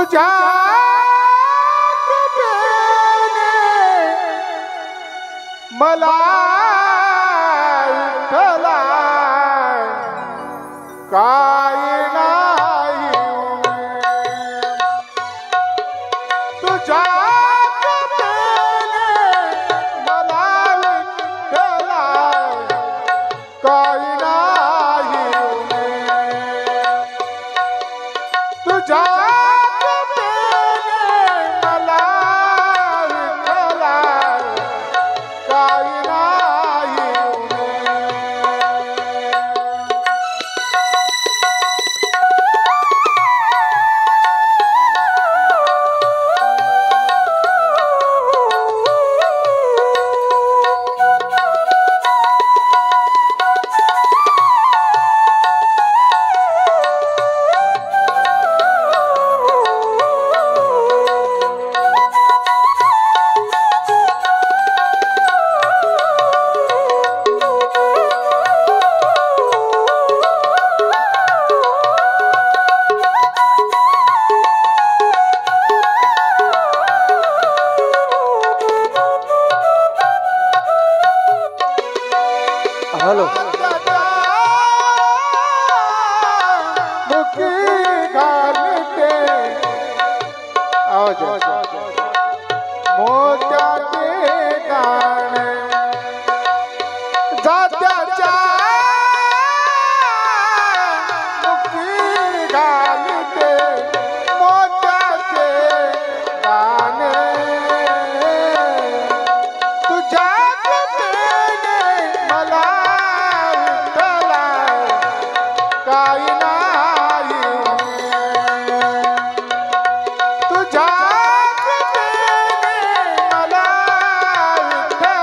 तुझ्या कृपेने मला विठ्ठला काय नाही तुझ्या कृपेने मला विठ्ठला काय नाही तुझ्या हॅलो मुखी घालते आवाज मोत्याचे गाणे जात्याच्या मुखी घालते मोत्याचे गाणे तुझ्या मला काही नाही तुझ्या कृपेने मला विठ्ठला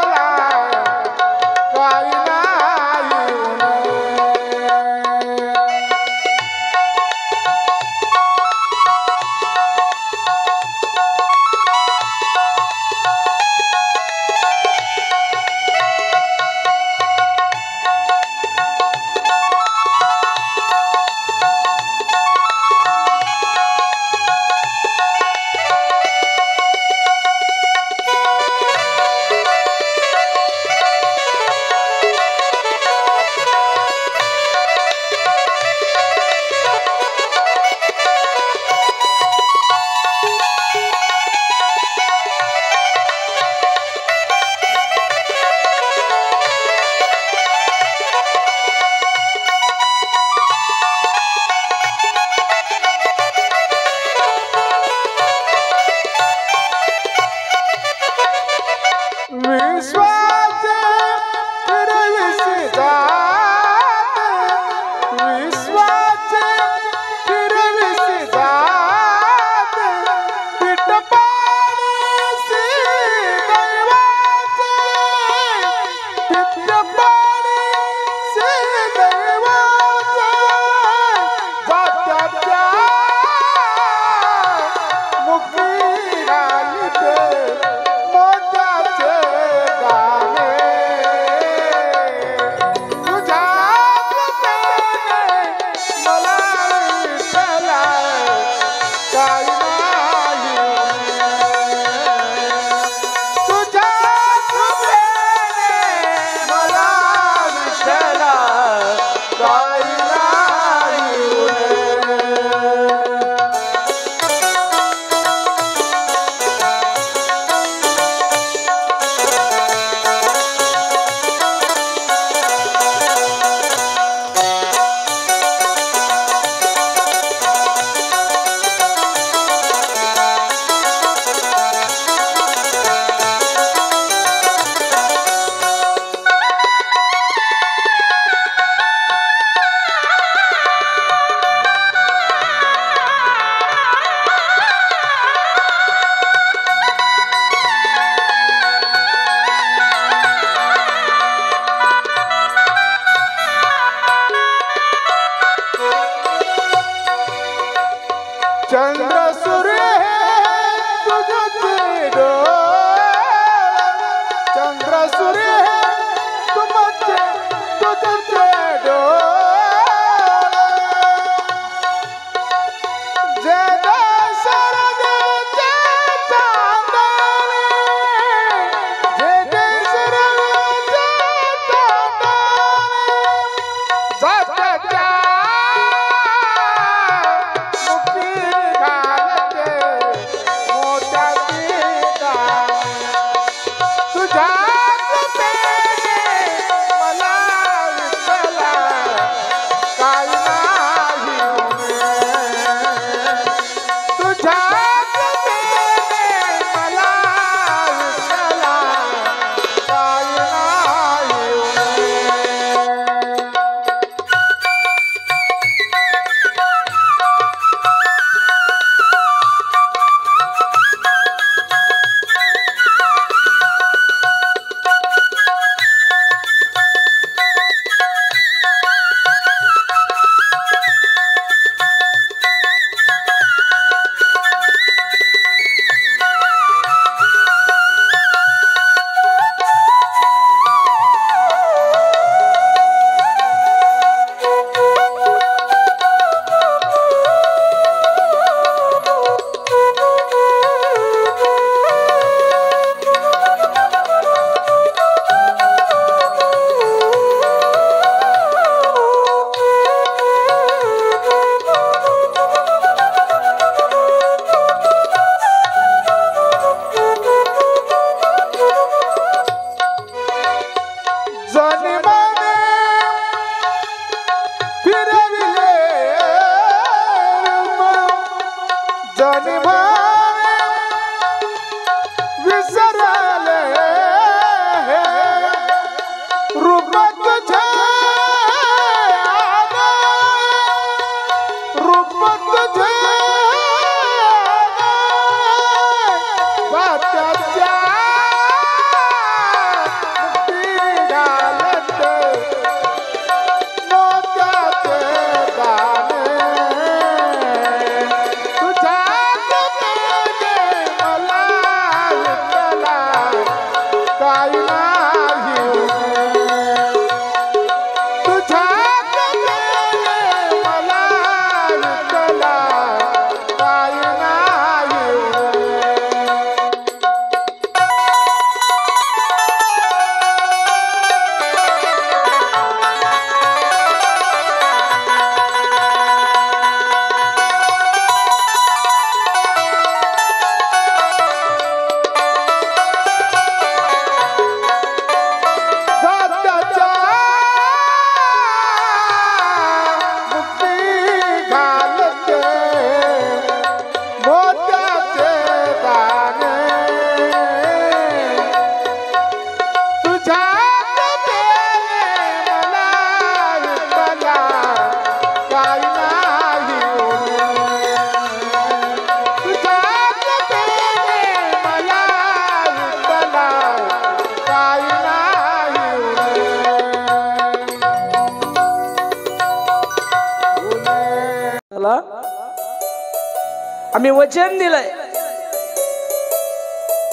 आम्ही वचन दिलंय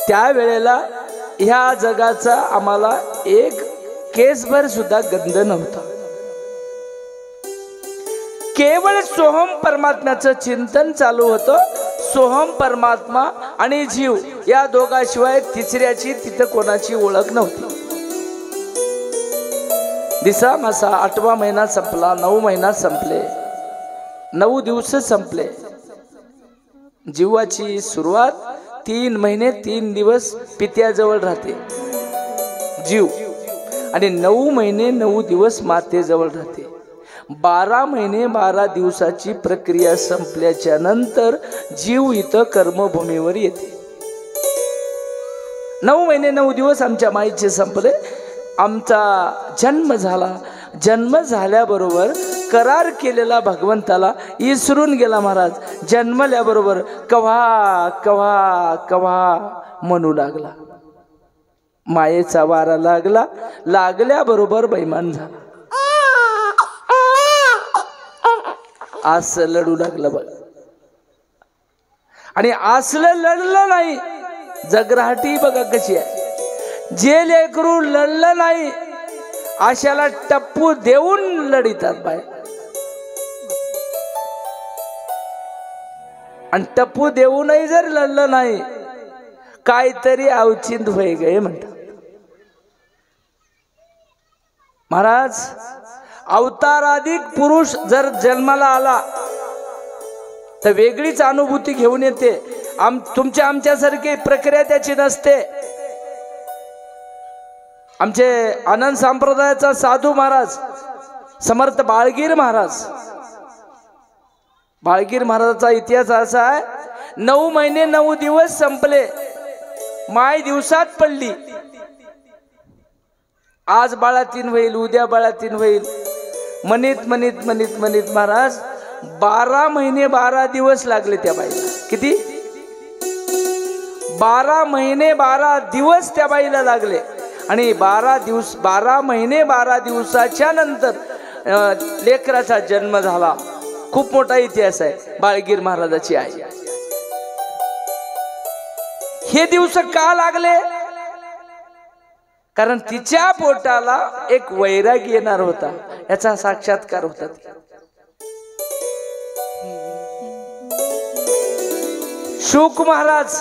त्या वेळेला ह्या जगाचा आम्हाला एक केसभर सुद्धा गंध नव्हता. केवळ सोहम परमात्म्याचं चिंतन चालू होतं. सोहम परमात्मा आणि जीव या दोघांशिवाय तिसऱ्याची तिथं कोणाची ओळख नव्हती. दिसा मासा 8वा महिना संपला, 9 महिना संपले, 9 दिवस संपले. जीवाची सुरुवात 3 महिने 3 दिवस पित्याजवळ राहते जीव, आणि 9 महिने 9 दिवस मातेजवळ राहते. 12 महिने 12 दिवसाची प्रक्रिया संपल्याच्या नंतर जीव इथं कर्मभूमीवर येते. 9 महिने 9 दिवस आमच्या माईचे संपले. आमचा जन्म झाला. जन्म झाल्याबरोबर करार केलेला भगवंताला विसरून गेला महाराज. जन्मल्याबरोबर कव्हा कव्हा कव्हा म्हणू लागला. मायेचा वारा लागला. लागल्याबरोबर बैमान झाला. असं लढू लागलं बघ. आणि असलं लढलं नाही. जगराटी बघा कशी आहे. जे लेकरू लढलं नाही अशाला टप्पू देऊन लढितात बाय. आणि टप्पू देऊनही जर लढलं नाही काहीतरी अवचिंत होय गे म्हणतात महाराज. अवताराधिक पुरुष जर जन्माला आला तर वेगळीच अनुभूती घेऊन येते. तुमच्या आमच्यासारखी प्रक्रिया त्याची नसते. आमचे आनंद संप्रदायाचा साधू महाराज समर्थ बाळगीर महाराज, बाळगीर महाराजाचा इतिहास असा आहे. 9 महिने 9 दिवस संपले. माय दिवसात पडली. आज बाळातीन होईल, उद्या बाळातीन होईल म्हणित म्हणित म्हणित म्हणित महाराज 12 महिने 12 दिवस लागले त्या बाईला. किती? 12 महिने 12 दिवस त्या बाईला लागले. आणि 12 महिने 12 दिवसाच्या नंतर लेकराचा जन्म झाला. खूप मोठा इतिहास आहे बाळगीर महाराजाची आई. हे दिवस का लागले? कारण तिच्या पोटाला एक वैराग येणार होता, याचा साक्षात्कार होता. शुक महाराज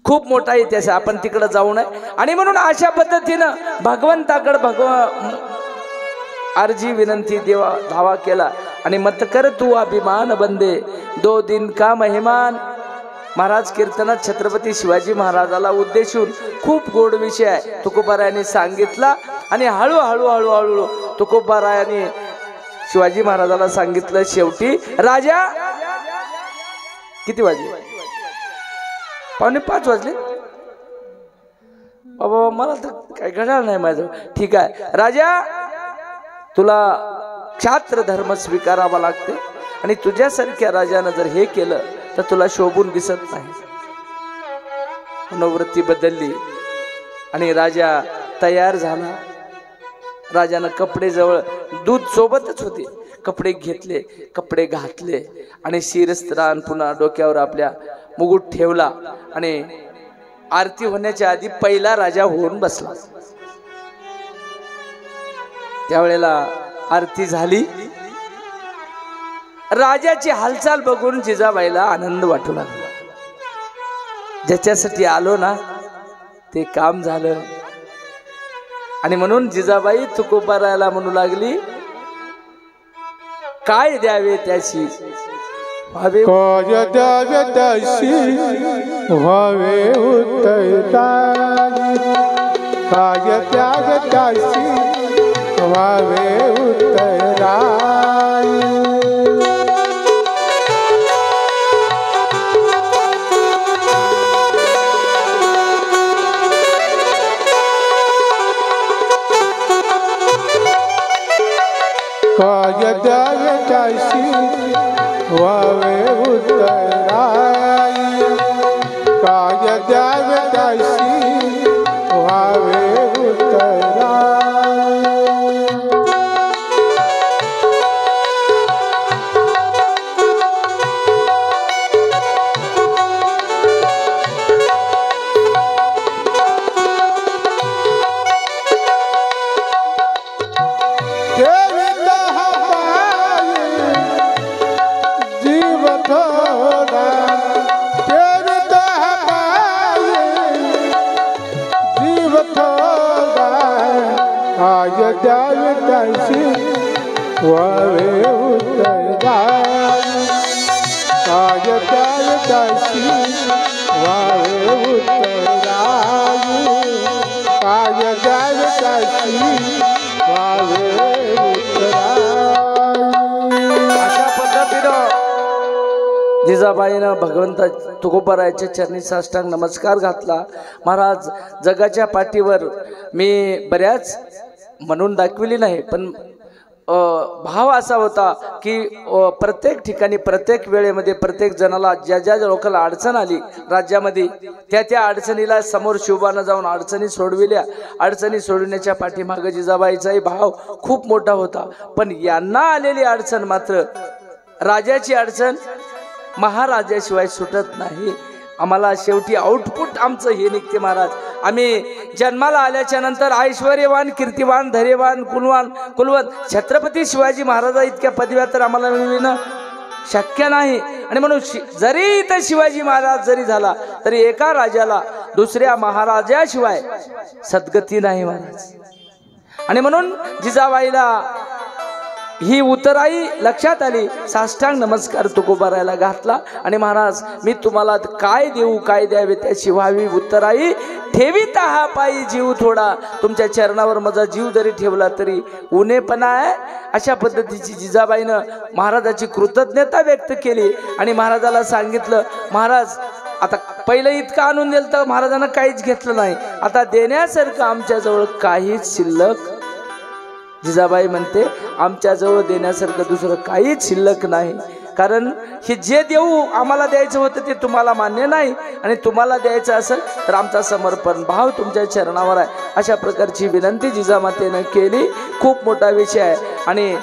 खूप मोठा इतिहास आहे. आपण तिकडे जाऊ नये. आणि म्हणून अशा पद्धतीनं भगवंताकडे अर्जी विनंती देवा धावा केला. आणि मत कर तू अभिमान बंदे 2 दिन का मेहमान. महाराज कीर्तनात छत्रपती शिवाजी महाराजाला उद्देशून खूप गोड विषय आहे तुकोबारायांनी सांगितला. आणि हळूहळू हळूहळू तुकोबारायांनी शिवाजी महाराजाला सांगितलं. शेवटी राजा किती वाजले? 4:45 वाजले. बाबा मला तर काय घडणार नाही माझं. ठीक आहे राजा, तुला क्षात्र धर्म स्वीकारावा लागते. आणि तुझ्यासारख्या राजानं जर हे केलं तर तुला शोभून दिसत नाही. मनोवृत्ती बदलली आणि राजा तयार झाला. राजानं कपडे जवळ, दूध सोबतच होते, कपडे घेतले, कपडे घातले आणि शिरस्त्राण पुन्हा डोक्यावर आपल्या मुकुट ठेवला आणि आरती होण्याच्या आधी पहिला राजा होऊन बसला. त्यावेळेला आरती झाली. राजाची हालचाल बघून जिजाबाईला आनंद वाटू लागला. ज्याच्यासाठी आलो ना ते काम झालं. आणि म्हणून जिजाबाई तुकोबारायला म्हणू लागली, काय द्यावे त्याची व्हावे, काय द्यावे त्याशी व्हावे उत्तराई, काय द्यावे त्याशी व्हावे उत्तराई. काय द्यावे त्याशी व्हावे उत्तराई, काय द्यावे त्याशी व्हावे उत्तराई. काय द्यावे त्याशी व्हावे उत्तराई, काय द्यावे त्याशी व्हावे उत्तराई, काय द्यावे त्याशी व्हावे उत्तराई. अशा पद्धतीनं जिजाबाईनं भगवंता तुकोबारायाच्या चरणी साष्टांग नमस्कार घातला. महाराज, जगाच्या पाठीवर मी बऱ्याच म्हणून दाखविली नाही, पण भाव असा होता की प्रत्येक ठिकाणी प्रत्येक वेळेमध्ये प्रत्येक जणाला ज्या ज्या लोकांना अडचण आली राज्यामध्ये त्या त्या अडचणीला समोर शिवबानं जाऊन अडचणी सोडविल्या. अडचणी सोडविण्याच्या पाठीमागं जिजाबाईचाही भाव खूप मोठा होता. पण यांना आलेली अडचण मात्र राजाची अडचण महाराजाशिवाय सुटत नाही. आम्हाला शेवटी आउटपुट आमचं हे निघते महाराज. आम्ही जन्माला आल्याच्या नंतर ऐश्वर्यवान, कीर्तिवान, धैर्यवान, कुलवंत छत्रपती शिवाजी महाराजा इतक्या पदव्या तर आम्हाला मिळविणं शक्य नाही. आणि म्हणून जरी इथं शिवाजी महाराज जरी झाला तरी एका राजाला दुसऱ्या महाराजाशिवाय सद्गती नाही महाराज. आणि म्हणून जिजाबाईला ही उतराई लक्षात आली. साष्टांग नमस्कार तुकोबारायला घातला आणि महाराज, मी तुम्हाला काय देऊ, काय द्यावे त्याची व्हावी उत्तराई, ठेवीत हा पायी जीव थोडा, तुमच्या चरणावर माझा जीव जरी ठेवला तरी उणेपणा आहे. अशा पद्धतीची जिजाबाईनं महाराजाची कृतज्ञता व्यक्त केली आणि महाराजाला सांगितलं, महाराज आता पहिलं इतकं आणून दिलं तर महाराजांना काहीच घेतलं नाही, आता देण्यासारखं आमच्याजवळ काहीच शिल्लक. जिजाबाई म्हणते, आमच्याजवळ देण्यासारखं दुसरं काहीच शिल्लक नाही, कारण हे जे देऊ आम्हाला द्यायचं होतं ते तुम्हाला मान्य नाही आणि तुम्हाला द्यायचं असेल तर आमचा समर्पण भाव तुमच्या चरणावर आहे. अशा प्रकारची विनंती जिजामातेनं केली. खूप मोठा विषय आहे आणि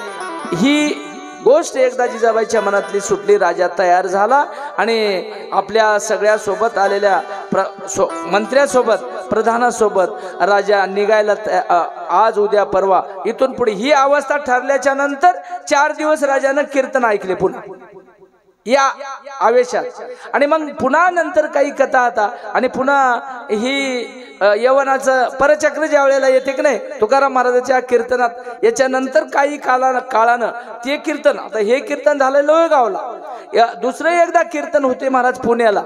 ही गोष्ट एकदा जिजाबाईच्या मनातली सुटली. राजा तयार झाला आणि आपल्या सगळ्या सोबत आलेल्या मंत्र्यासोबत, प्रधानासोबत राजा निघायला आज उद्या परवा इथून पुढे ही अवस्था ठरल्याच्या नंतर 4 दिवस राजानं कीर्तन ऐकले पुन्हा या आवेशात. आणि मग पुन्हा नंतर काही कथा आता आणि पुन्हा ही यवनाचं परचक्र ज्या वेळेला येते की नाही तुकाराम महाराजाच्या कीर्तनात, याच्यानंतर काही काळानं ते कीर्तन, आता हे कीर्तन झालं लोहगावला, दुसरं एकदा कीर्तन होते महाराज पुण्याला,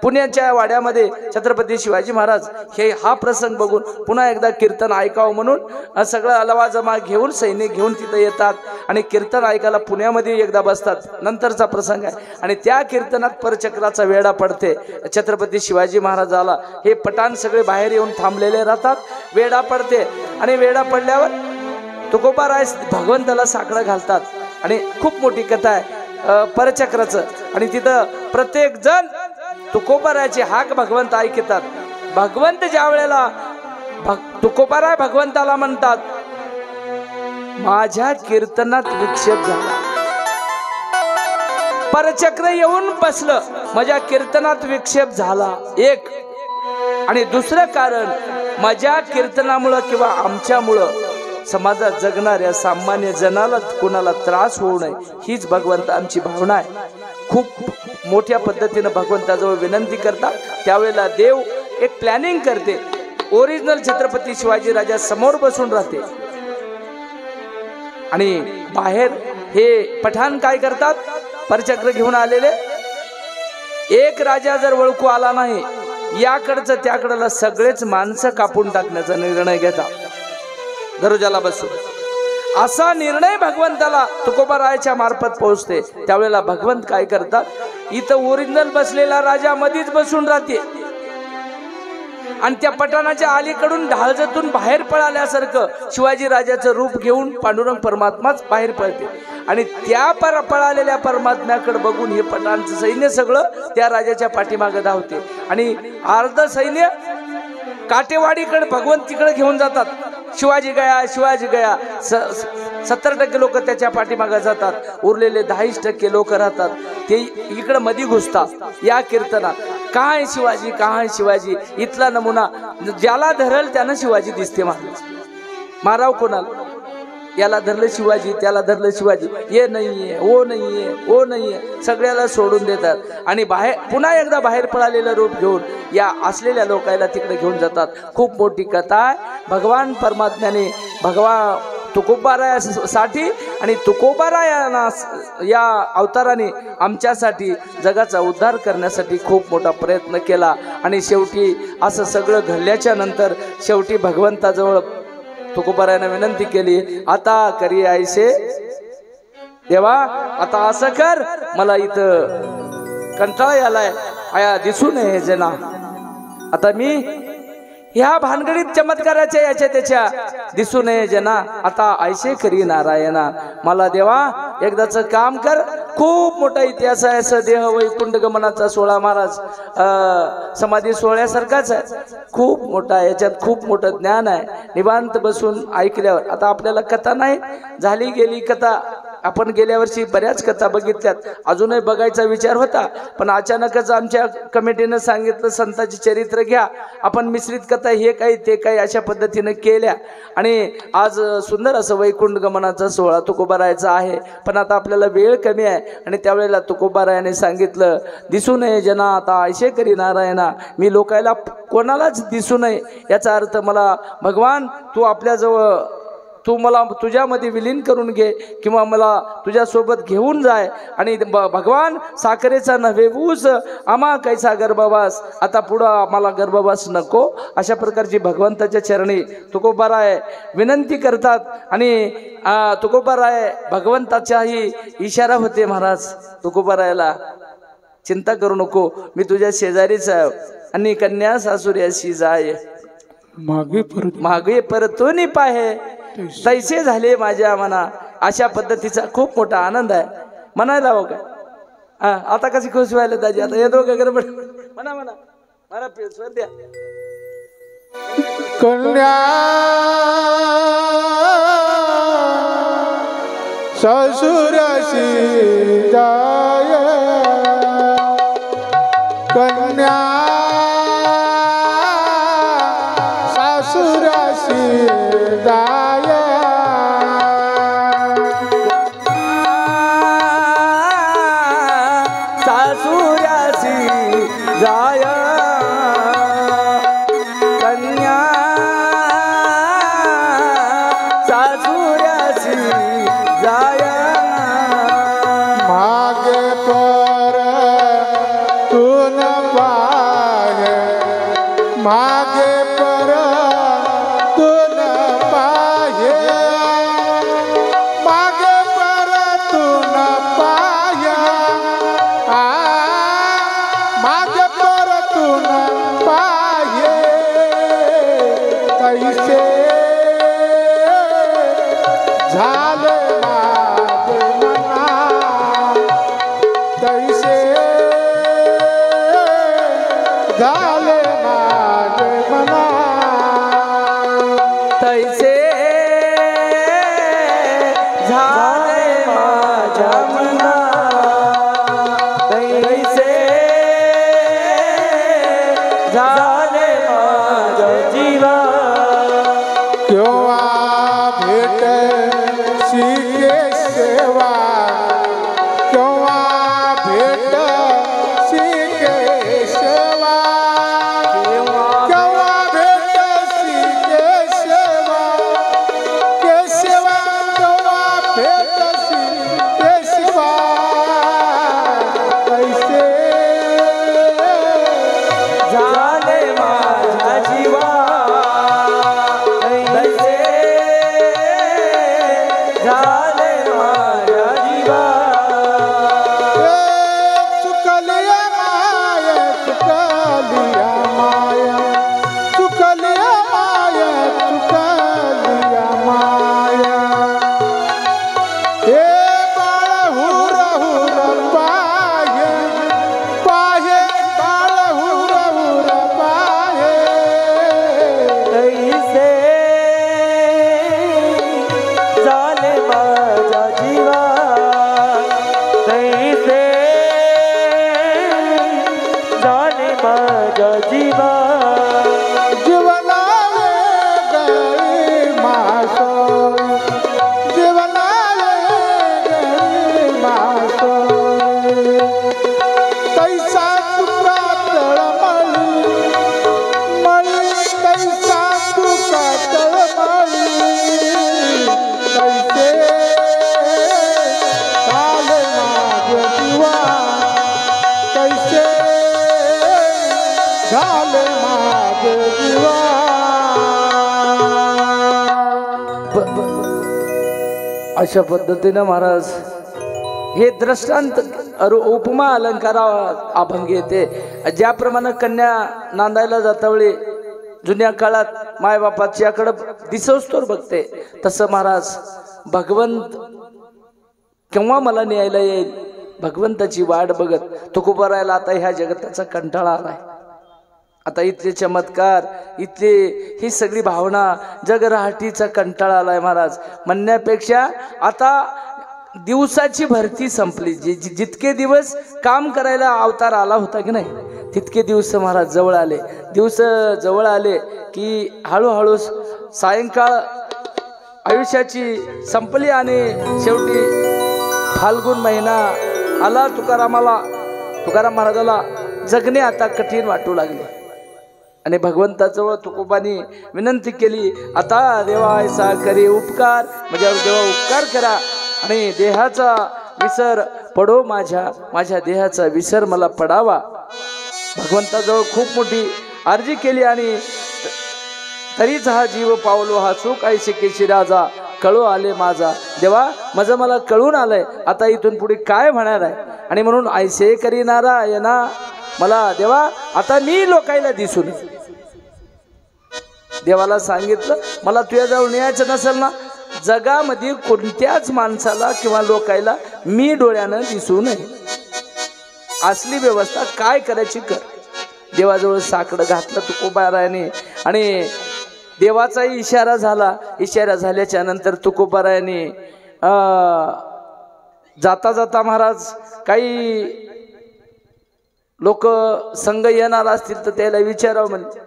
पुण्याच्या वाड्यामध्ये छत्रपती शिवाजी महाराज हे हा प्रसंग बघून पुन्हा एकदा कीर्तन ऐकावं म्हणून सगळं अलवाजमा घेऊन सैनिक घेऊन तिथं येतात आणि कीर्तन ऐकायला पुण्यामध्ये एकदा बसतात. नंतरचा प्रसंग आहे आणि त्या कीर्तनात परचक्राचा वेढा पडते. छत्रपती शिवाजी महाराजाला हे पठाण सगळे बाहेर येऊन थांबलेले राहतात, वेढा पडते आणि वेढा पडल्यावर तुकोबाराय भगवंताला साकडं घालतात आणि खूप मोठी कथा आहे. परचक्राचं, आणि तिथं प्रत्येक जण तुकोबारायाची हाक भगवंत ऐकतात. भगवंत ज्या वेळेला तुकोबाराय भगवंताला म्हणतात, माझ्या कीर्तनात विक्षेप झाला, परचक्र येऊन बसलं, माझ्या कीर्तनात विक्षेप झाला एक. आणि दुसरं कारण, माझ्या कीर्तनामुळं किंवा आमच्यामुळं समाजात जगणाऱ्या सामान्य जनाला कोणाला त्रास होऊ नये, हीच भगवंत आमची भावना आहे. खूप मोठ्या पद्धतीनं भगवंताजवळ विनंती करतात. त्यावेळेला देव एक प्लॅनिंग करते. ओरिजिनल छत्रपती शिवाजी राजा समोर बसून राहते आणि बाहेर हे पठाण काय करतात, परचक्र घेऊन आलेले. एक राजा जर ओळखू आला नाही, याकडचं त्याकडला सगळेच माणसं कापून टाकण्याचा निर्णय घेतात दरोजाला बसून. असा निर्णय भगवंताला तुकोबारायाच्या मार्फत पोहोचते. त्यावेळेला भगवंत काय करतात, इथं ओरिजिनल बसलेला राजा मधीच बसून राहते आणि त्या पठाणाच्या अलीकडून ढालजतून बाहेर पळाल्यासारखं शिवाजी राजाचं रूप घेऊन पांडुरंग परमात्माच बाहेर पळते. आणि त्या पळालेल्या परमात्म्याकडे बघून हे पठाणचं सैन्य सगळं त्या राजाच्या पाठीमागे धावते आणि अर्ध सैन्य काटेवाडीकडे भगवंत तिकडे घेऊन जातात. शिवाजी गया, शिवाजी गया. 70% लोक त्याच्या पाठीमागे जातात, उरलेले 10% लोक राहतात. ते इकडे मध्ये घुसतात या कीर्तनात. काय शिवाजी, काय शिवाजी. इथला नमुना, ज्याला धरल त्यानं शिवाजी दिसते. माराव कोणाला, याला धरलं शिवाजी, त्याला धरलं शिवाजी. ये नाहीये, ओ नाहीये, ओ नाहीये, सगळ्याला सोडून देतात आणि बाहेर पुन्हा एकदा बाहेर पळालेलं रूप घेऊन या असलेल्या लोकांना तिकडे घेऊन जातात. खूप मोठी कथा आहे. भगवान परमात्म्याने भगवान तुकोबारायासाठी आणि तुकोबारायांना या अवताराने आमच्यासाठी जगाचा उद्धार करण्यासाठी खूप मोठा प्रयत्न केला. आणि शेवटी असं सगळं घडल्याच्या नंतर शेवटी भगवंताजवळ तुकोबारायाने विनंती केली, आता करी ऐसे देवा, आता असं कर, मला इथं कंटाळा यालाय, आया दिसू नये जना. आता मी ह्या भानगडीत चमत्काराच्या याच्या त्याच्या दिसू नये जना. आता ऐसे करी नारायणा, मला देवा एकदाच काम कर. खूप मोठा इतिहास आहे. सदेह वैकुंठ गमनाचा सोहळा महाराज समाधी सोहळ्यासारखाच आहे. खूप मोठा, याच्यात खूप मोठं ज्ञान आहे. निवांत बसून ऐकल्यावर, आता आपल्याला कथा नाही झाली गेली कथा, आपण गेल्या वर्षी बऱ्याच कथा बघितल्यात, अजूनही बघायचा विचार होता, पण अचानकच आमच्या कमिटीनं सांगितलं संतांची चरित्र घ्या, आपण मिश्रित कथा हे काही ते काही अशा पद्धतीनं केल्या. आणि आज सुंदर असं वैकुंठ गमनाचा सोहळा तुकोबारायाचा आहे. पण आता आपल्याला वेळ कमी आहे आणि त्यावेळेला तुकोबारायाने सांगितलं, दिसू नये जना, आता ऐशे करी नारायणा. मी लोकायला कोणालाच दिसू नये, याचा अर्थ मला भगवान तू आपल्याजवळ, तू मला तुझ्यामध्ये विलीन करून घे किंवा मला तुझ्यासोबत घेऊन जाय. आणि भगवान साखरेचा नव्हे ऊस, आम्हा कैसा गर्भवास, आता पुढं आम्हाला गर्भवास नको. अशा प्रकारची भगवंताच्या चरणी तुकोबाराय विनंती करतात. आणि तुकोबाराय भगवंताचाही इशारा होते, महाराज तुकोबारायला चिंता करू नको, मी तुझ्या शेजारीच आहे आणि कन्या सासुऱ्याशी जाय, मागे परतून पाहे तैसे झाले माझ्या मना. अशा पद्धतीचा खूप मोठा आनंद आहे. म्हणायला हो का, आता कशी खुश व्हायला दाजी, आता येतो का गडबड, म्हणा म्हणा मला स्वर द्या. कन्या सासुराशी जाय, कन्या सासुराशी जाय, सासुराशी जाय, कन्या सासुराशी जाय, मागे पर तून पाहे, मागे पर तून पाहे, मागे पर तून पाहे, मागे पर तून पाहे, कैसे झाले माझे मना, झाले माझे मना तैसे झाले माझ्या मना तैसे झाले माझ्या जीवा केव्हा भेटशी केशवा केव्हा भेटशी केशवा केव्हा भेटशी केशवा केशवा केव्हा भेटशी केशवा कैसे झाले माझ्या जीवा तैसे झाले माझ्या जीवा चुकलिया माया चुकलिया माया चुकलिया माया चुकलिया माया हे बाळ हुर हुर पाहे पाहे बाळ हुर हुर पाहे तैसे झाले माझ्या जीवा तैसे झाले माझ्या जीवा जीवनाले गई मास जीवनाले गई मास कैसा तुका तळमळी मळी कैसा तुका तळमळी कैसे झाले माझे जीवा कैसे झाले माझे जीवा अशा पद्धतीनं महाराज हे दृष्टांत उपमा अलंकारा अभंग येते ज्याप्रमाणे कन्या नांदायला जातावेळी जुन्या काळात मायबापाच्याकडे दिसोस्तोर बघते तसं महाराज भगवंत केव्हा मला न्यायला येईल भगवंताची वाट बघत तुकोबारायला आता ह्या जगताचा कंटाळा आलाय आता इथले चमत्कार इथले ही सगळी भावना जगराहाटीचा कंटाळा आलाय महाराज म्हणण्यापेक्षा आता दिवसाची भरती संपली जितके दिवस काम करायला अवतार आला होता की नाही तितके दिवस महाराज जवळ आले दिवस जवळ आले की हळूहळू सायंकाळ आयुष्याची संपली आणि शेवटी फाल्गुन महिना आला तुकाराम महाराजाला जगणे आता कठीण वाटू लागले आणि भगवंताजवळ तुकोबांनी विनंती केली आता देवा ऐसा करी उपकार माझ्यावर देवा उपकार करा आणि देहाचा विसर पडो माझ्या देहाचा विसर मला पडावा भगवंताजवळ खूप मोठी अर्जी केली आणि तरीच हा जीव पावलो हा सुख ऐसे केशी राजा कळू आले माझा देवा माझं मला कळून आलंय आता इथून पुढे काय म्हणणार आहे आणि म्हणून ऐसे करी नारायणा मला देवा आता मी लोकायला दिसून देवाला सांगितलं मला तुझ्याजवळ न्यायचं नसेल ना जगामध्ये कोणत्याच माणसाला किंवा लोकायला मी डोळ्यानं दिसू नये असली व्यवस्था काय करायची कर देवाजवळ साकडं घातलं तुकोबारायाने आणि देवाचाही इशारा झाला इशारा झाल्याच्या नंतर तुकोबारायाने जाता जाता महाराज काही लोक संघ येणार असतील तर त्याला विचारावं म्हणजे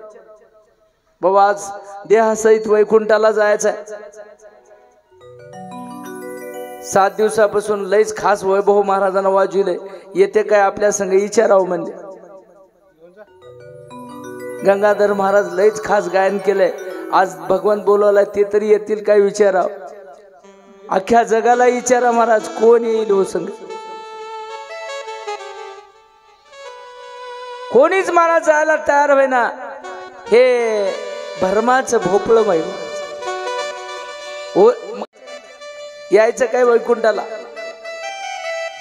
बाबा आज देहासहित वैकुंठाला जायचं आहे 7 दिवसापासून लयच खास वैभव महाराजांना वाजविले येते काय आपल्या संघ विचारावं म्हणजे गंगाधर महाराज लयच खास गायन केलंय आज भगवान बोलवलाय ते तरी येतील काय विचारावं अख्ख्या जगाला विचारा महाराज कोण येईल हो संघ कोणीच महाराज जायला तयार होईना हे भरमाचं भोपळं माहिती यायचं काय वैकुंठाला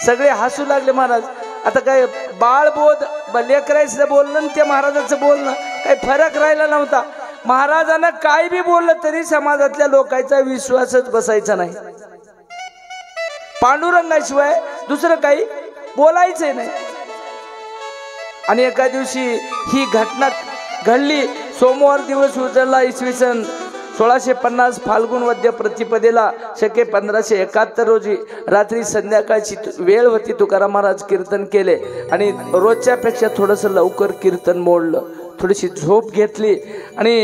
सगळे हसू लागले महाराज आता काय बाळबोध लेकरायचं बोलणं आणि त्या महाराजाचं बोलणं काही फरक राहिला नव्हता महाराजांना काय बी बोललं तरी समाजातल्या लोकांचा विश्वासच बसायचा नाही पांडुरंगाशिवाय दुसरं काही बोलायचं नाही आणि एका दिवशी ही घटना घडली. सोमवार दिवस उजळला. इसवी सन 1650 फाल्गुन वद्य प्रतिपदेला शके 1571 रोजी रात्री संध्याकाळची वेळ होती. तुकाराम महाराज कीर्तन केले आणि रोजच्या पेक्षा थोडंसं लवकर कीर्तन मोडलं. थोडीशी झोप घेतली आणि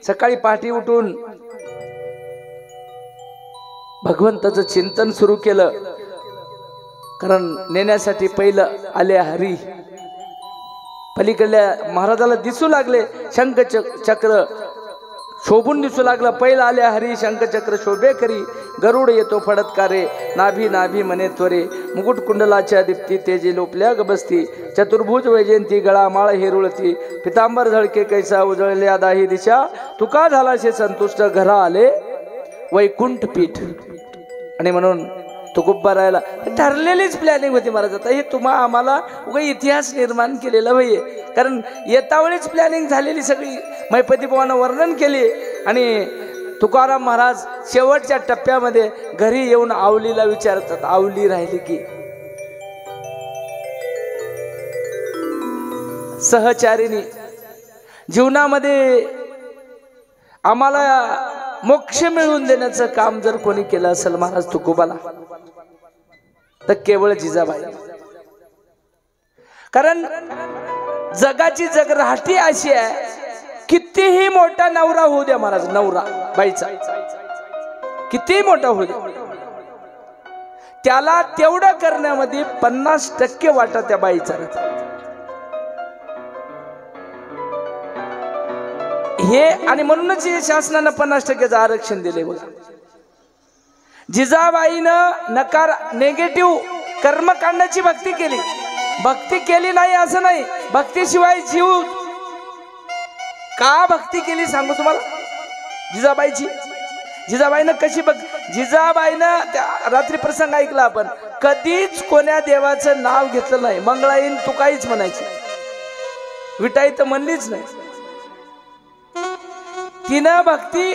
सकाळी पहाटे उठून भगवंताचं चिंतन सुरू केलं. कारण नेण्यासाठी पहिलं आले हरी. पलीकडल्या महाराजाला दिसू लागले शंख चक्र शोभून दिसू लागला. पहिला आले हरी शंखचक्र शोभे करी. गरुड येतो फडतकारे. नाभी नाभी मने त्वरे. मुकुट कुंडलाच्या दीप्ती तेजे लोपल्या गबसती. चतुर्भुज वैजयंती गळा माळ हिरुळती. पितांबर झळके कैसा उजळल्या दाही दिशा. तुका झालाशे संतुष्ट घरा आले वैकुंठ पीठ. आणि म्हणून तुकोबारायला ठरलेलीच प्लॅनिंग होती महाराज. आता हे आम्हाला उगा इतिहास निर्माण केलेला भाई. कारण येतावेळीच प्लॅनिंग झालेली सगळी मैपती बुवानं वर्णन केली. आणि तुकाराम महाराज शेवटच्या टप्प्यामध्ये घरी येऊन आवलीला विचारतात. आवली राहिली की सहचारिणी जीवनामध्ये आम्हाला मोक्ष मिळवून देण्याचं काम जर कोणी केलं असेल महाराज तुकोबाला तर केवळ जिजाबाई. कारण जगाची जगराठी अशी आहे. कितीही मोठा नवरा होऊ द्या महाराज, नवरा बाईचा कितीही मोठा होऊ द्या, त्याला तेवढं करण्यामध्ये 50% वाटा त्या बाईचा. हे आणि म्हणूनच शासनानं 50% आरक्षण दिले बघा. जिजाबाईनं नकार नेगेटिव्ह कर्मकांडाची भक्ती केली. भक्ती केली नाही असं नाही. भक्तीशिवाय जीव का भक्ती केली सांगू तुम्हाला. जिजाबाईची जिजाबाईनं कशी जिजाबाईनं रात्री प्रसंग ऐकला आपण. कधीच कोण्या देवाचं नाव घेतलं नाही. मंगळाईन तू काहीच म्हणायची. विटाई तर म्हणलीच नाही. तिनं भक्ती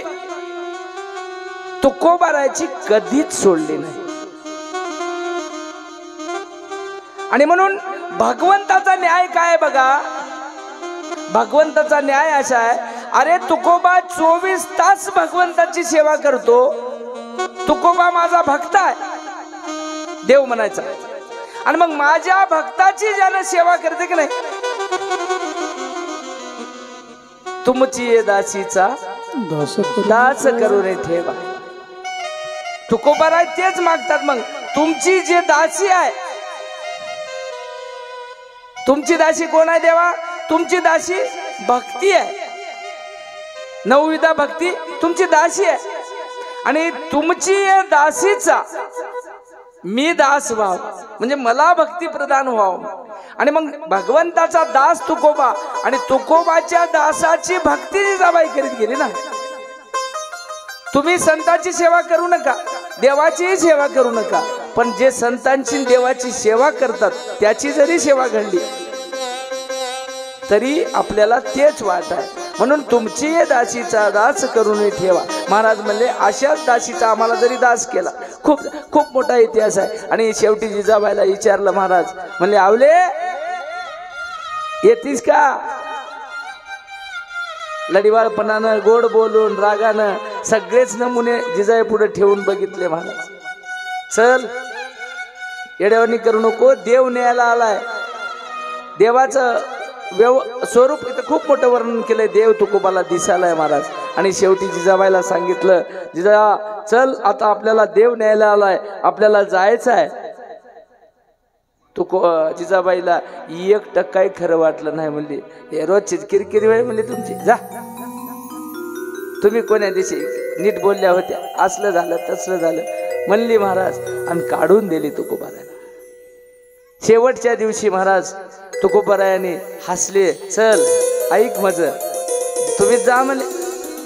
तुकोबारायची कधीच सोडली नाही. आणि म्हणून भगवंताचा न्याय काय बघा. भगवंताचा न्याय असा आहे. अरे तुकोबा 24 तास भगवंताची सेवा करतो. तुकोबा माझा भक्त आहे देव म्हणायचा. आणि मग माझ्या भक्ताची ज्यानं सेवा करते की नाही. तुमची दासीचा दास करून ठेवा. तुकोबाराय तेच मागतात. मग तुमची जे दासी आहे, तुमची दासी कोण आहे देवा. तुमची दासी भक्ती आहे. 9विधा भक्ती तुमची दासी आहे. आणि तुमची दासीचा मी दास व्हाव म्हणजे मला भक्ती प्रदान व्हाव. आणि मग भगवंताचा दास तुकोबा आणि तुकोबाच्या दासाची भक्ती जिजाबाई करीत गेली ना. तुम्ही संतांची सेवा करू नका, देवाचीही सेवा करू नका. पण जे संतांची देवाची सेवा करतात त्याची जरी सेवा घडली तरी आपल्याला तेच वाट आहे. म्हणून तुमची दासीचा दास करून ठेवा. महाराज म्हणले अशाच दासीचा आम्हाला जरी दास केला. खूप खूप मोठा इतिहास आहे. आणि शेवटी जिजाबाईला विचारलं महाराज म्हणले आवले येतीस का. लढीवाळपणानं गोड बोलून रागानं सगळेच नमुने जिजाई पुढे ठेवून बघितले. महाराज चल येड्यावानी करू नको. देव न्यायला आलाय. देवाचं स्वरूप इथं खूप मोठं वर्णन केलंय. देव तुकोबाला दिसायलाय महाराज. आणि शेवटी जिजाबाईला सांगितलं जिजा चल आता आपल्याला देव न्यायला आलाय, आपल्याला जायचं आहे. जिजाबाईला 1% खरं वाटलं नाही. म्हणली हे रोजची किरकिरी वेळ म्हणली तुमची. जा तुम्ही कोण्या दिवशी नीट बोलल्या होत्या. असलं झालं तसलं झालं म्हणली महाराज आणि काढून दिली तुकोबारायला. शेवटच्या दिवशी महाराज तुकोबारायाने हसले. चल ऐक माझं, तुम्ही जा म्हणले.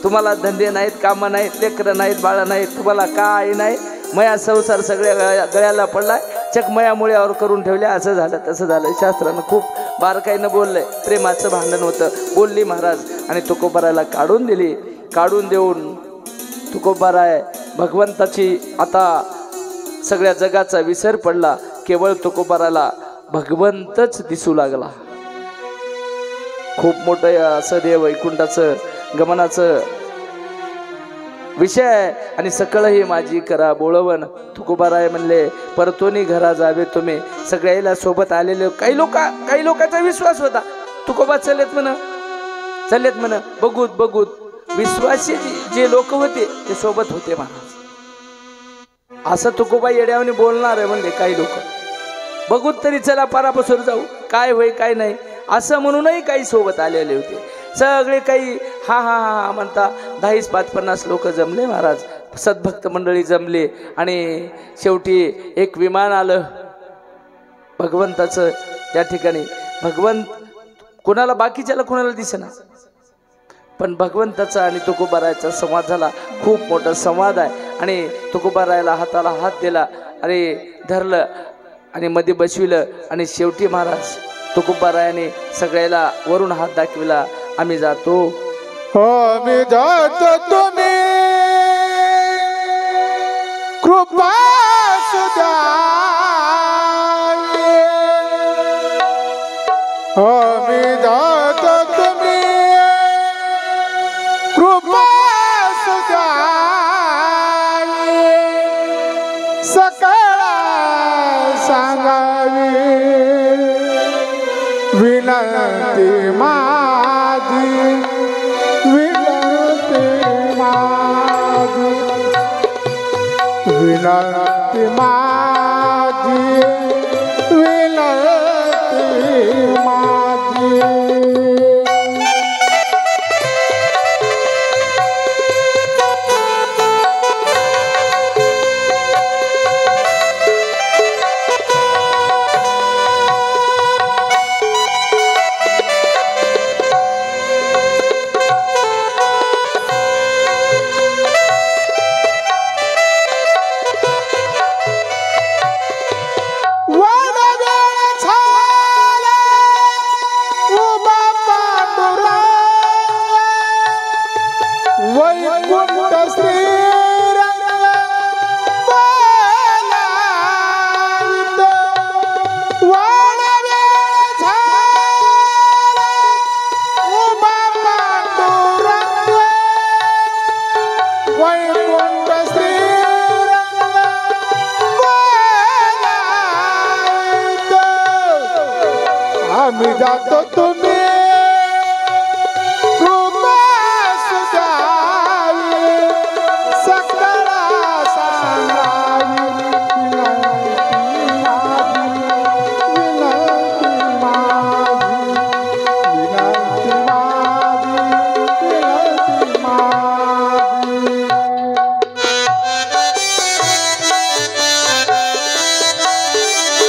तुम्हाला धंदे नाहीत, कामं नाहीत, लेकरं नाहीत, बाळं नाहीत, तुम्हाला काय नाही. मया संसार सगळ्या गळ्याला पडलाय. चक मया मुळ्यावर करून ठेवल्या. असं झालं तसं झालं. शास्त्रानं खूप बारकाईनं बोललंय. प्रेमाचं भांडण होतं. बोलली महाराज आणि तुकोबारायला काढून दिली. काढून देऊन तुकोबाराय भगवंताची आता सगळ्या जगाचा विसर पडला. केवळ तुकोबाराला भगवंतच दिसू लागला. खूप मोठं असं देव वैकुंठाचं गमनाचं विषय आहे. आणि सकळ ही माझी करा बोळवण तुकोबाराय म्हणले परतोनी घरा जावे तुम्ही. सगळ्याला सोबत आलेले काही लोकांचा विश्वास होता तुकोबा चलेत म्हण बघूत विश्वासी जे लोक होते ते सोबत होते महाराज. असं तुकोबा येड्यावानी बोलणार आहे म्हणले काही लोक. बघूत तरी चला पारापासून जाऊ काय होय काय नाही असं म्हणूनही काही सोबत आलेले होते. सगळे काही हा हा हा म्हणता 10-50 लोक जमले महाराज. सद्भक्त मंडळी जमले आणि शेवटी एक विमान आलं भगवंताचं. त्या ठिकाणी भगवंत कोणाला बाकीच्याला कोणाला दिसेना पण भगवंताचा आणि तुकोबारायचा संवाद झाला. खूप मोठा संवाद आहे. आणि तुकोबारायला हाताला हात दिला आणि धरलं आणि मध्ये बसविलं. आणि शेवटी महाराज तुकोबारायाने सगळ्याला वरून हात दाखविला. आम्ही जातो आम्ही जातो तुम्ही कृपा सुद्धा आम्ही जातो तुम्ही कृपा सुद्धा सकाळ सांगावी विनंती माझी विनंती माझी विनंती माझी विनंती माझी. आम्ही जातो तुम्ही कृपा सुधावी सकळा सांगावी विनंती माझी विनंती माझी विनंती माझी विनंती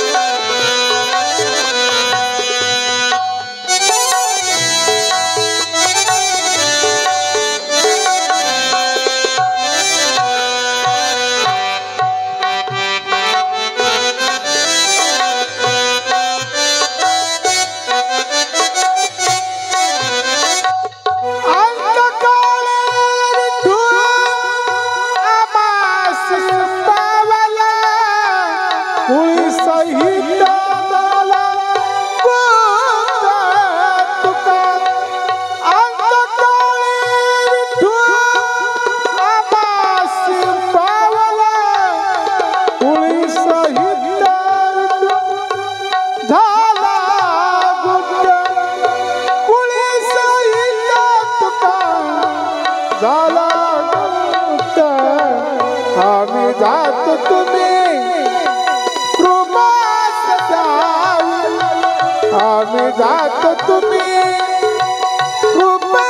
आम्ही जातो तुम्ही कृपा सदावी आम्ही जातो तुम्ही कृपा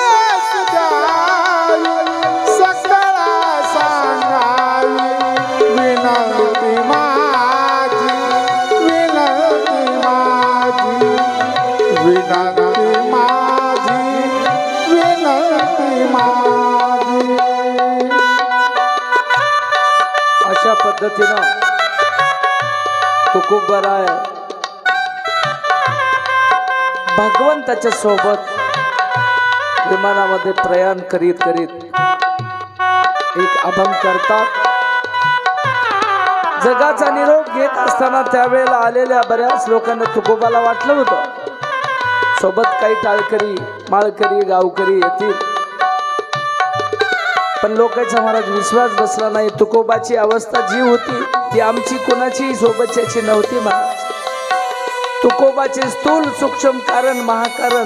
सदावी सकळा सांगावी विनंती माझी विनंती माझी विनंती माझी विनंती माझी. अशा पद्धतीनं तुकोबाराय भगवंताच्या सोबत विमानामध्ये प्रयाण करीत करीत एक अभंग करतात. जगाचा निरोप घेत असताना त्यावेळेला आलेल्या बऱ्याच लोकांना तुकोबाला वाटलं होतं सोबत काही टाळकरी माळकरी गावकरी येतील, पण लोकांचा महाराज विश्वास बसला नाही. तुकोबाची अवस्था जी होती ती आमची कोणाची सोबतची नव्हती महाराज. तुकोबाचे स्थूल सूक्ष्म कारण महाकारण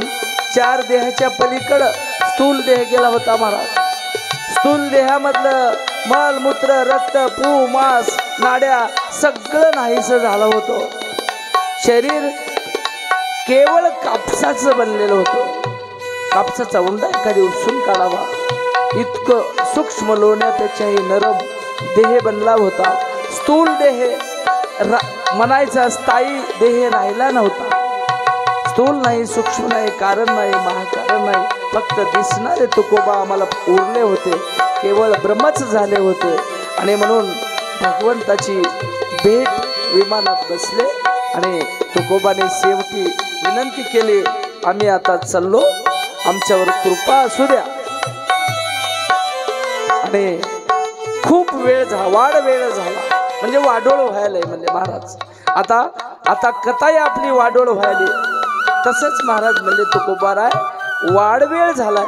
चार देहाच्या पलीकडं स्थूल देह गेला होता महाराज. स्थूल देहामधलं मल मूत्र रक्त पू मांस नाड्या सगळं नाहीसं झालं होतं. शरीर केवळ कापसाचं बनलेलं होतं. कापसाचा उंडा एखादी उपसून काढावा इतकं सूक्ष्म लोण्यापेक्षाही नरम देह बनला होता. स्थूल देह म्हणायचा स्थायी देह राहिला नव्हता. स्थूल नाही सूक्ष्म नाही कारण नाही महाकारण नाही, फक्त दिसणारे तुकोबा आम्हाला उरले होते. केवळ ब्रह्मच झाले होते. आणि म्हणून भगवंताची भेट विमानात बसले आणि तुकोबाने शेवटी विनंती केली, आम्ही आता चाललो, आमच्यावर कृपा असू द्या. आणि खूप वेळ झाला, वाढ वेळ झाला म्हणजे वाडोळ व्हायला म्हणजे महाराज आता कथाही आपली वाडोळ व्हायली. तसंच महाराज म्हणजे तुकोबाराय वाढ वेळ झालाय,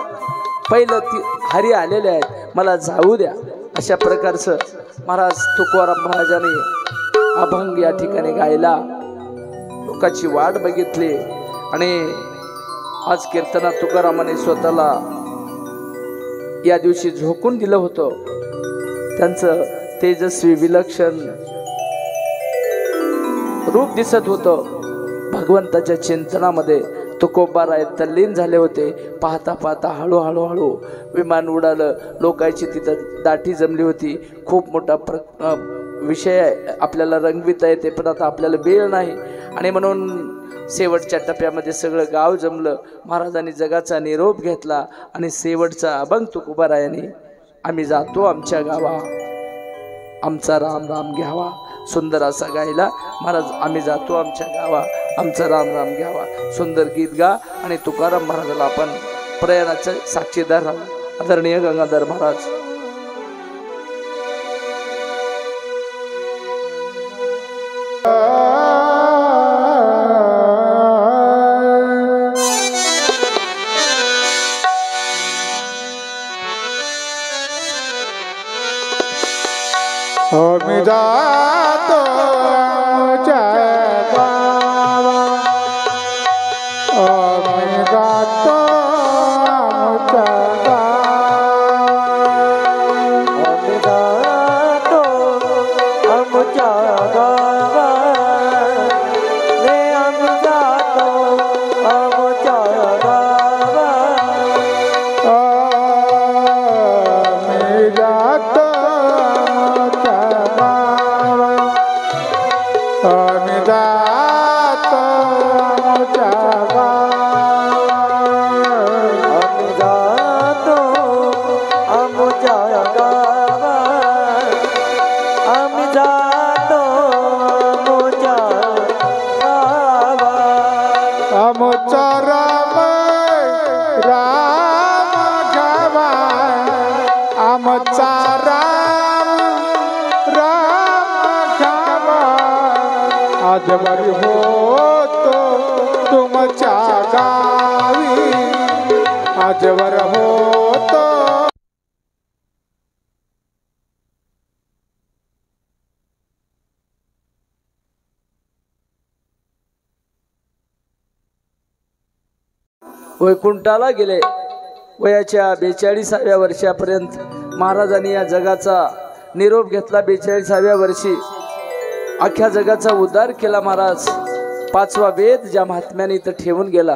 पहिलं ती हरी आलेले आहेत, मला जाऊ द्या. अशा प्रकारचं महाराज तुकोबाराम महाराजांनी अभंग या ठिकाणी गायला. लोकांची वाट बघितली आणि आज कीर्तनात तुकारामाने स्वतःला या दिवशी झोकून दिलं होतं. त्यांचं तेजस्वी विलक्षण रूप दिसत होतं. भगवंताच्या चिंतनामध्ये तुकोबाराय तल्लीन झाले होते. पाहता पाहता हळूहळू विमान उडालं. लोकांची तिथं दाटी जमली होती. खूप मोठा विषय आपल्याला रंगविता येते, पण आता आपल्याला वेळ नाही. आणि म्हणून शेवटच्या टप्प्यामध्ये सगळं गाव जमलं. महाराजांनी जगाचा निरोप घेतला आणि शेवटचा अभंग तुकोबारायांनी आम्ही जातो आमच्या गावा, आमचा राम राम घ्यावा, सुंदर असा गायला. महाराज आम्ही जातो आमच्या गावा, आमचा राम राम घ्यावा, सुंदर गीत गा. आणि तुकाराम महाराजाला आपण प्रयाणाचे साक्षीदार राहू. आदरणीय गंगाधर महाराज. आम्ही जातो आमच्या गावा, आम्ही जातो आमच्या गावा, आम्ही जातो आमच्या गावा, रे आम्ही जातो आमच्या गावा, आम्ही जातो आम्ही जातो आमच्या गावा, आम्ही जातो आमच्या गावा, आम्ही जातो आमच्या गावा, आमचा राम राम घ्यावा, आमचा राम राम घ्यावा, आजवर होतो तुमच्या गावी, आजवर होतो. वैकुंठाला गेले. वयाच्या 42व्या वर्षापर्यंत महाराजांनी या जगाचा निरोप घेतला. 42व्या वर्षी अख्ख्या जगाचा उद्धार केला महाराज. 5वा वेद ज्या महात्म्याने इथं ठेवून गेला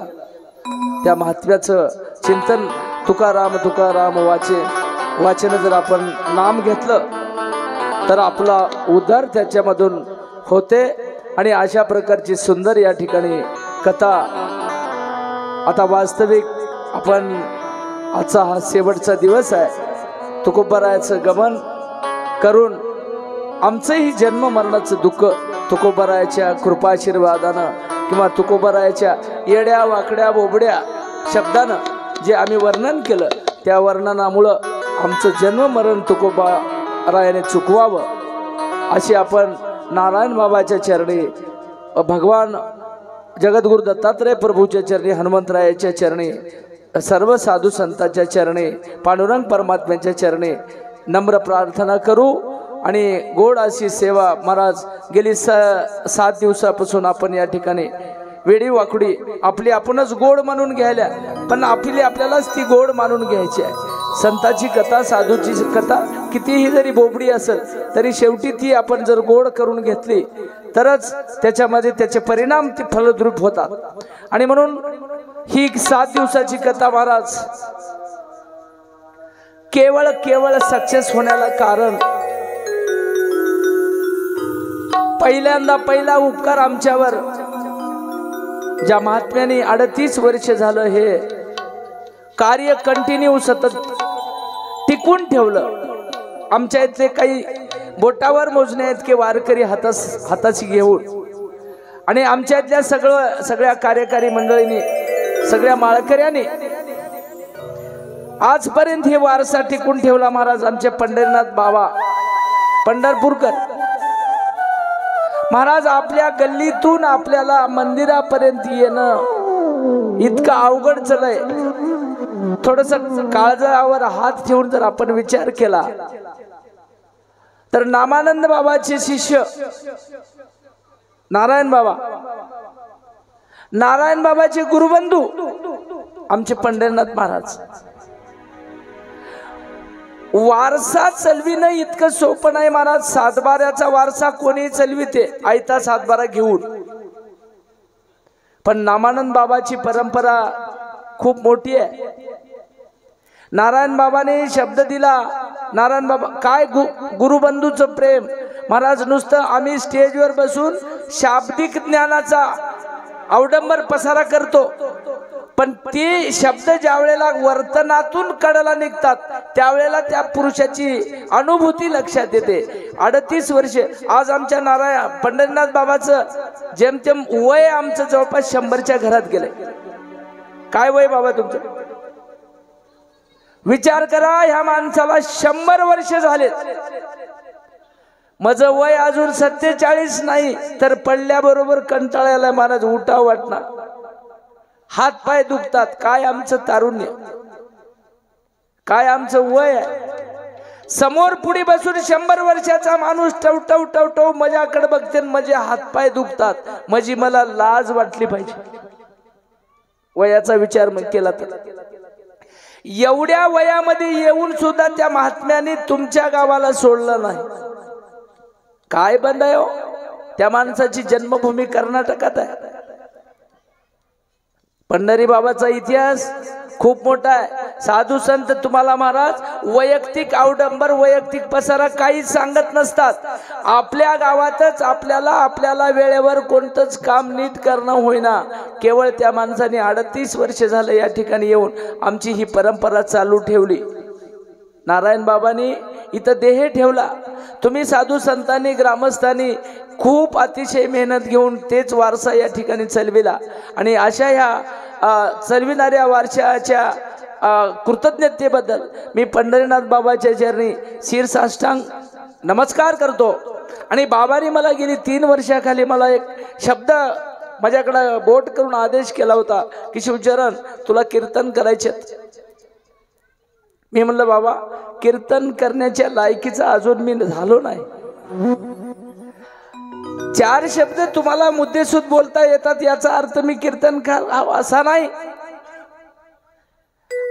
त्या महात्म्याचं चिंतन तुकाराम तुकाराम वाचन जर आपण नाम घेतलं तर आपला उद्धार त्याच्यामधून होते. आणि अशा प्रकारची सुंदर या ठिकाणी कथा. आता वास्तविक आपण आजचा हा शेवटचा दिवस आहे. तुकोबारायाचं गमन करून आमचंही जन्म मरणाचं दुःख तुकोबारायाच्या कृपाशीर्वादानं किंवा तुकोबारायाच्या येड्या वाकड्या बोबड्या शब्दानं जे आम्ही वर्णन केलं त्या वर्णनामुळं आमचं जन्म मरण तुकोबारायाने चुकवावं अशी आपण नारायण बाबाच्या चरणी भगवान जगद्गुरु दत्तात्रय प्रभूच्या चरणी, हनुमंतरायाच्या चरणी, सर्व साधू संतांच्या चरणी, पांडुरंग परमात्म्याच्या चरणी नम्र प्रार्थना करू आणि गोड अशी सेवा महाराज गेली 7 दिवसापासून आपण या ठिकाणी वेडी वाकडी आपली आपणच गोड मानून घ्यायला, पण आपल्यालाच ती गोड मानून घ्यायची आहे. संताची कथा, साधूची कथा कितीही जरी बोबडी असेल तरी शेवटी ती आपण जर गोड करून घेतली तरच त्याच्यामध्ये त्याचे परिणाम ती फलद्रूप होतात. आणि म्हणून ही 7 दिवसाची कथा महाराज केवळ सक्सेस होण्याला कारण पहिला उपकार आमच्यावर ज्या महात्म्याने 38 वर्ष झालं हे कार्य कंटिन्यू सतत टिकून ठेवलं. आमच्या इथले काही बोटावर मोजण्या इतके वारकरी हाताशी घेऊन आणि आमच्या इथल्या सगळ्या कार्यकारी मंडळींनी, सगळ्या माळकऱ्यांनी आजपर्यंत हे वारसा टिकून ठेवला. महाराज आमचे पंढरीनाथ बाबा पंढरपूरकर महाराज आपल्या गल्लीतून आपल्याला मंदिरापर्यंत येणं इतकं अवघड चलय. थोडस काळजावर हात ठेवून जर आपण विचार केला तर नामानंद बाबाचे शिष्य नारायण बाबाचे गुरुबंधू आमचे पंढरीनाथ महाराज. वारसा चलविणं इतकं सोपं नाही महाराज. सातबाऱ्याचा वारसा कोणी चलविते आयता सातबारा घेऊन, पण नामानंद बाबाची परंपरा खूप मोठी आहे. नारायण बाबाने शब्द दिला. नारायण बाबा काय गुरुबंधूचं प्रेम महाराज. नुसतं आम्ही स्टेजवर बसून शाब्दिक ज्ञानाचा अवडंबर पसारा करतो, पण ते शब्द ज्या वेळेला वर्तनातून कडाला निघतात त्यावेळेला त्या पुरुषाची अनुभूती लक्षात येते. 38 वर्ष आज आमच्या पंढरीनाथ बाबाचं जेमतेम वय आमचं जवळपास 100च्या घरात गेले. काय वय बाबा तुमचं? विचार करा, ह्या माणसाला 100 वर्ष झाले. माझं वय अजून 47 नाही, तर पडल्याबरोबर कंटाळ्याला महाराज उठाव वाटणार, हात पाय दुखतात. काय आमचं तारुण्य, काय आमचं वय आहे. समोर पुढे बसून 100 वर्षाचा माणूस टवटव माझ्याकडे बघते, माझे हात पाय दुखतात, माझी मला लाज वाटली पाहिजे. वयाचा विचार मग केला तर एवढ्या वयामध्ये येऊन सुद्धा त्या महात्म्याने तुमच्या गावाला सोडलं नाही. काय बंद आहे हो? त्या माणसाची जन्मभूमी कर्नाटकात आहे. पंढरी बाबाचा इतिहास खूप मोठा आहे. साधू संत तुम्हाला महाराज वैयक्तिक अवडंबर, वैयक्तिक पसारा काहीच सांगत नसतात. आपल्या गावातच आपल्याला वेळेवर कोणतंच काम नीट करणं होईना. केवळ त्या माणसाने 38 वर्ष झालं या ठिकाणी येऊन आमची ही परंपरा चालू ठेवली. नारायण बाबांनी इथं देह ठेवला. तुम्ही साधू संतांनी, ग्रामस्थांनी खूप अतिशय मेहनत घेऊन तेच वारसा या ठिकाणी चालविला. आणि अशा ह्या चालविणाऱ्या वारशाच्या कृतज्ञतेबद्दल मी पंढरीनाथ बाबाच्या चरणी शिरसाष्टांग नमस्कार करतो. आणि बाबांनी मला गेली 3 वर्षाखाली मला एक शब्द माझ्याकडे बोट करून आदेश केला होता की शिवचरण तुला कीर्तन करायचे. मी म्हणलं बाबा कीर्तन करण्याच्या लायकीचा अजून मी झालो नाही. 4 शब्द तुम्हाला मुद्देसूद बोलता येतात याचा अर्थ मी कीर्तनकार असा नाही.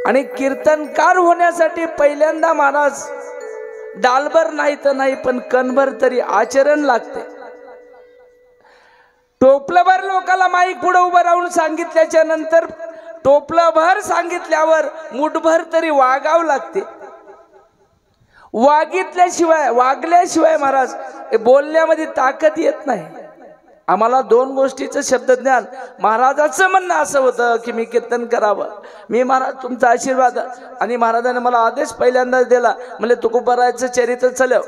आणि कीर्तनकार होण्यासाठी पहिल्यांदा महाराज डालभर नाही तर नाही पण कणभर तरी आचरण लागते. टोपलभर लोकाला माईक पुढे उभं राहून सांगितल्याच्या नंतर टोपलभर सांगितल्यावर मुठभर तरी वागावं लागते. वागल्याशिवाय महाराज बोलण्यामध्ये ताकद येत नाही. आम्हाला 2 गोष्टीचं शब्दज्ञान. महाराजाचं म्हणणं असं होतं की मी कीर्तन करावं. मी महाराज तुमचा आशीर्वाद. आणि महाराजांनी मला आदेश पहिल्यांदाच दिला, म्हणजे तुकोबारायचं चरित्र चालव.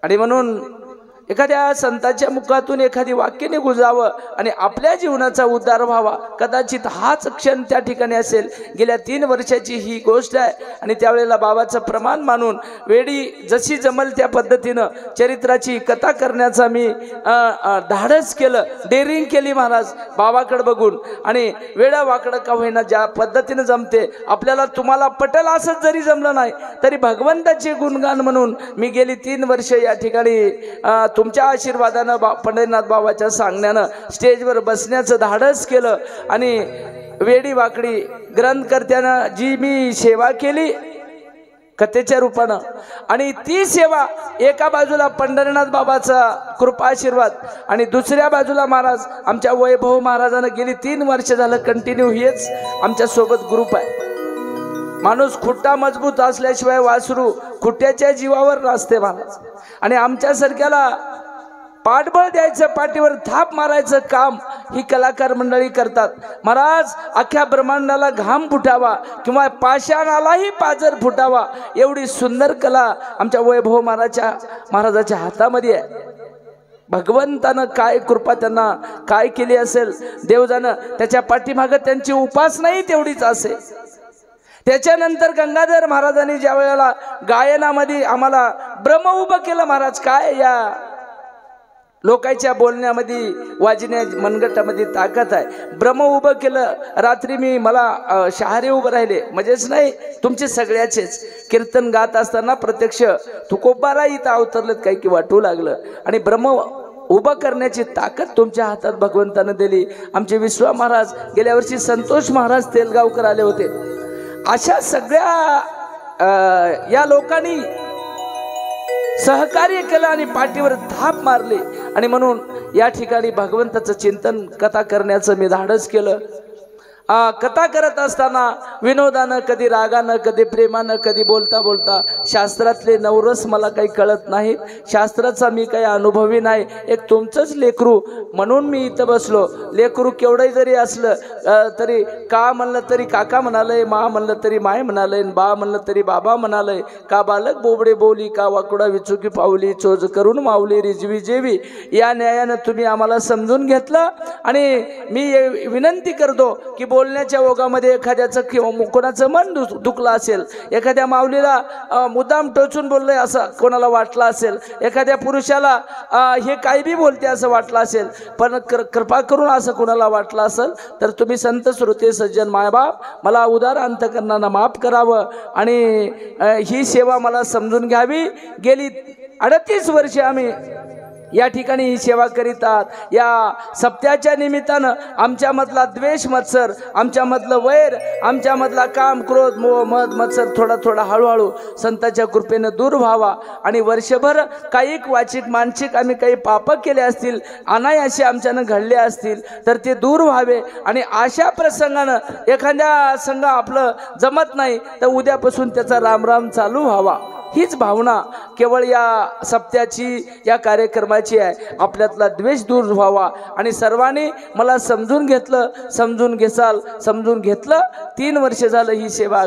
आणि म्हणून एखाद्या संतांच्या मुखातून एखादी वाक्य निघून जावं आणि आपल्या जीवनाचा उद्धार व्हावा. कदाचित हाच क्षण त्या ठिकाणी असेल. गेल्या 3 वर्षाची ही गोष्ट आहे आणि त्यावेळेला बाबाचं प्रमाण मानून वेळी जशी जमल त्या पद्धतीनं चरित्राची कथा करण्याचा मी धाडस केलं, डेअरिंग केली महाराज बाबाकडे बघून. आणि वेळा वाकडं का होईना ज्या पद्धतीनं जमते आपल्याला, तुम्हाला पटल असंच जरी जमलं नाही तरी भगवंताचे गुणगान म्हणून मी गेली 3 वर्ष या ठिकाणी तुमच्या आशीर्वादानं पंढरीनाथ बाबाच्या सांगण्यानं स्टेजवर बसण्याचं धाडस केलं. आणि वेडी वाकडी ग्रंथकर्त्यानं जी मी सेवा केली कथेच्या रूपानं, आणि ती सेवा एका बाजूला पंढरीनाथ बाबाचा कृपा आशीर्वाद आणि दुसऱ्या बाजूला महाराज आमच्या वैभव महाराजानं गेली 3 वर्ष झालं कंटिन्यू हेच आमच्या सोबत ग्रुप आहे. माणूस खुट्टा मजबूत असल्याशिवाय वासरू खुट्ट्याच्या जीवावर नाचते महाराज. आणि आमच्यासारख्याला पाठबळ द्यायचं, पाठीवर थाप मारायचं काम ही कलाकार मंडळी करतात महाराज. अख्ख्या ब्रह्मांडाला घाम फुटावा किंवा पाषाणालाही पाजर फुटावा एवढी सुंदर कला आमच्या वैभव महाराजाच्या हातामध्ये आहे. भगवंतानं काय कृपा त्यांना काय केली असेल देवजानं. त्याच्या पाठीमागं त्यांची उपासनाही तेवढीच असेल. त्याच्यानंतर गंगाधर महाराजांनी ज्या वेळेला गायनामध्ये आम्हाला ब्रह्म उभं केलं महाराज. काय या लोकांच्या बोलण्यामध्ये वाजण्या मनगटामध्ये ताकद आहे. ब्रह्म उभं केलं. रात्री मला शहारे उभं राहिले, म्हणजेच नाही तुमचे सगळ्याचेच कीर्तन गात असताना प्रत्यक्ष तुकोबारा इथं अवतरलेत काही की वाटू लागलं. आणि ब्रह्म उभं करण्याची ताकद तुमच्या हातात भगवंतानं दिली. आमचे विश्वा महाराज, गेल्या वर्षी संतोष महाराज तेलगावकर आले होते. अशा सगळ्या या लोकांनी सहकार्य केलं आणि पाठीवर थाप मारली. आणि म्हणून या ठिकाणी भगवंताचं चिंतन कथा करण्याचं मी धाडस केलं. कथा करत असताना विनोदानं, कधी रागानं, कधी प्रेमानं, कधी बोलता बोलता शास्त्रातले नवरस मला काही कळत नाहीत. शास्त्राचा मी काही अनुभवी नाही, एक तुमचंच लेकरू म्हणून मी इथं बसलो. लेकरू केवढंही जरी असलं तरी का म्हणलं तरी काका म्हणालंय, मा म्हणलं तरी माय म्हणालंय, बा म्हणलं तरी बाबा म्हणालंय. का बालक बोबडे बोली, का वाकुडा विचुकी पावली, चोज करून माऊली रिजवी जेवी. या न्यायानं तुम्ही आम्हाला समजून घेतलं. आणि मी विनंती करतो की बोलण्याच्या ओघामध्ये एखाद्याचं किंवा कोणाचं मन दुखलं असेल, एखाद्या माऊलीला मुद्दाम टोचून बोललंय असं कोणाला वाटलं असेल, एखाद्या पुरुषाला हे काही बी बोलते असं वाटलं असेल, पण कृपा करून असं कोणाला वाटलं असेल तर तुम्ही संत श्रोते सज्जन मायबाप मला उदार अंतकरणानं माफ करावं आणि ही सेवा मला समजून घ्यावी. गेली 38 वर्षे आम्ही या ठिकाणी ही सेवा करीतात. या सप्त्याच्या निमित्तानं आमच्यामधला द्वेष मत्सर, आमच्यामधलं वैर, आमच्यामधला काम क्रोध मोह मद मत्सर थोडा थोडा हळूहळू संतांच्या कृपेनं दूर व्हावा. आणि वर्षभर कायिक वाचिक मानसिक आम्ही काही पापं केले असतील, अनायासे आमच्यानं घडले असतील तर ते दूर व्हावे. आणि अशा प्रसंगानं एखाद्या संघ आपलं जमत नाही तर उद्यापासून त्याचा रामराम चालू व्हावा. हीच भावना केवळ या सप्त्याची, या कार्यक्रमाची आहे. आपल्यातला द्वेष दूर व्हावा. आणि सर्वांनी मला समजून घेतलं, समजून घेतलं. 3 वर्ष झालं ही सेवा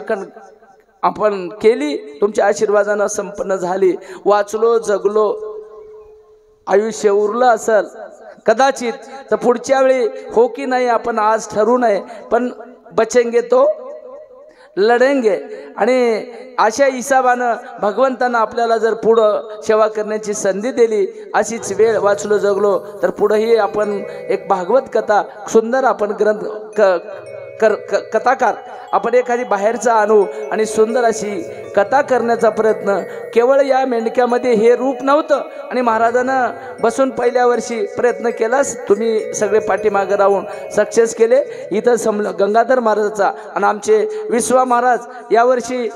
आपण केली. तुमच्या आशीर्वादानं संपन्न झाली. वाचलो, जगलो, आयुष्य उरलं असेल कदाचित तर पुढच्या वेळी हो की नाही आपण आज ठरवू नये, पण बचेंगे तो लढेंगे. आणि अशा हिसाबानं भगवंतानं आपल्याला जर पुढं सेवा करण्याची संधी दिली, अशीच वेळ वाचलो जगलो तर पुढंही आपण एक भागवत कथा सुंदर आपण कथाकार आपण एखादी बाहेरचा आणू आणि सुंदर अशी कथा करण्याचा प्रयत्न. केवळ या मेंढक्यामध्ये हे रूप नव्हतं आणि महाराजांना बसून पहिल्या वर्षी प्रयत्न केलाच, तुम्ही सगळे पाठीमागं राहून सक्सेस केले. इथं गंगाधर महाराजाचा आणि आमचे विश्वा महाराज यावर्षी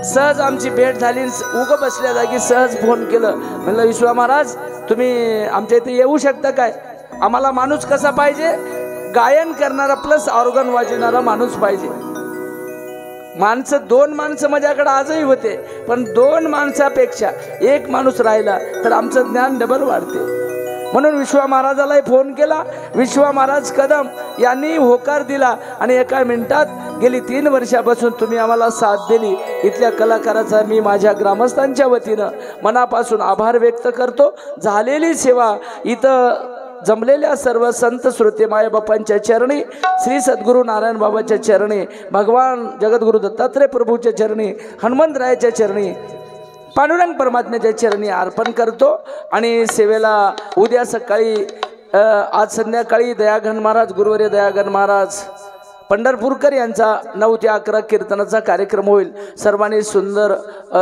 सहज आमची भेट झाली. उगं बसल्या जागी सहज फोन केलं, म्हणलं विश्वा महाराज तुम्ही आमच्या इथे येऊ शकता काय? आम्हाला माणूस कसा पाहिजे? गायन करणारा प्लस ऑर्गन वाजवणारा माणूस पाहिजे. माणसं 2 माणसं माझ्याकडे आजही होते, पण 2 माणसापेक्षा 1 माणूस राहिला तर आमचं ज्ञान डबल वाढते. म्हणून विश्वा महाराजालाही फोन केला. विश्वा महाराज कदम यांनी होकार दिला आणि एका मिनिटात गेली 3 वर्षापासून तुम्ही आम्हाला साथ दिली, इथल्या कलाकाराचा मी माझ्या ग्रामस्थांच्या वतीनं मनापासून आभार व्यक्त करतो। झालेली सेवा इथं जमलेल्या सर्व संत श्रोते मायबापांच्या चरणी, श्री सद्गुरू नारायण बाबाच्या चरणी, भगवान जगद्गुरु दत्तात्रय प्रभूच्या चरणी, हनुमंतरायाच्या चरणी, पांडुरंग परमात्म्याच्या चरणी अर्पण करतो। आणि सेवेला उद्या सकाळी आज संध्याकाळी दयाघन महाराज, गुरुवर्य दयाघन महाराज पंढरपूरकर यांचा 9 ते 11 कीर्तनाचा कार्यक्रम होईल। सर्वांनी सुंदर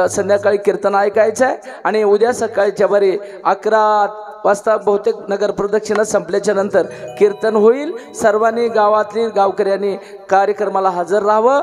संध्याकाळी कीर्तन ऐकायचं आहे। आणि उद्या सकाळच्या बरे 11 वाजता बहुतेक नगर प्रदक्षिणा संपल्याच्या नंतर कीर्तन होईल। सर्वांनी गावातली गावकऱ्यांनी कार्यक्रमाला हजर राहावं।